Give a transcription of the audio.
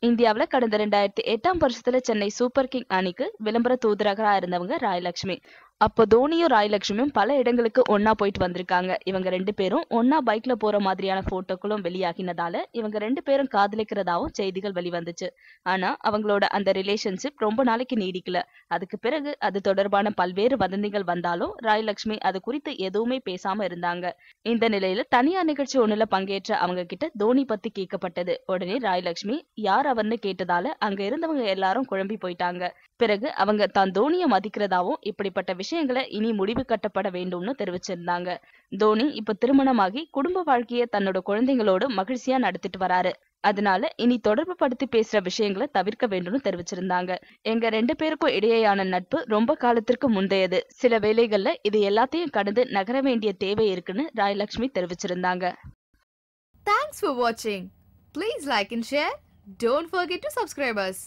இந்தியாவுல கடந்த 2008ஆம் வருஷத்துல சென்னை சூப்பர் கிங் அணிக்கு விளம்பர தூதரகரா இருந்தவங்க ராயலட்சுமி. அப்போ தோனியும் ராயலட்சுமியும் பல இடங்களுக்கு ஒன்னா போயிட்டு வந்திருக்காங்க. இவங்க 2 பேரும் ஒன்னா பைக்ல போற மாதிரியான போட்டோக்களும் வெளியாகினதால இவங்க 2 பேரும் காதலிக்கிறதாவும் செய்திகள் வெளிவந்துச்சு. ஆனா அவங்களோட அந்த ரிலேஷன்ஷிப் ரொம்ப நாளைக்கு நீடிக்கல. அதுக்கு பிறகு அது தொடர்பான பல்வேறு வதந்திகள் வந்தாலும் ராயலட்சுமி அது குறித்து எதுவுமே பேசாம இருந்தாங்க. இந்த நிலையில தனியார் நிகழ்ச்சி ஒண்ணுல பங்கேற்ற அவங்க கிட்ட தோனி பத்தி கேட்கப்பட்டது. உடனே ராயலட்சுமி யார் அவர்னு கேட்டதால அங்க இருந்தவங்க எல்லாரும் குழம்பி போயிட்டாங்க. பிறகு அவங்க தான் தோனியை மதிக்கிறதாவும் இப்படிப்பட்ட விஷயங்களை இனி முடிவு கட்டப்பட வேண்டும்னு தெரிவிச்சிருந்தாங்க. தோனி இப்ப திருமணமாகி குடும்ப வாழ்க்கையை தன்னோட குழந்தைங்களோடு மகிழ்ச்சியா நடத்திட்டு வராரு. அதனால இனி தொடர்பு படுத்தி பேசுற விஷயங்களை தவிர்க்க வேண்டும்னு தெரிவிச்சிருந்தாங்க. எங்க 2 பேருக்கும் இடையேயான நட்பு ரொம்ப காலத்திற்கு முந்தையது. சில வேளைகள்ல இது எல்லாத்தையும் கடந்து நகர வேண்டிய தேவை இருக்குன்னு Rayalakshmi தெரிவிச்சிருந்தாங்க. Thanks for watching. Please like and share. Don't forget to subscribe us.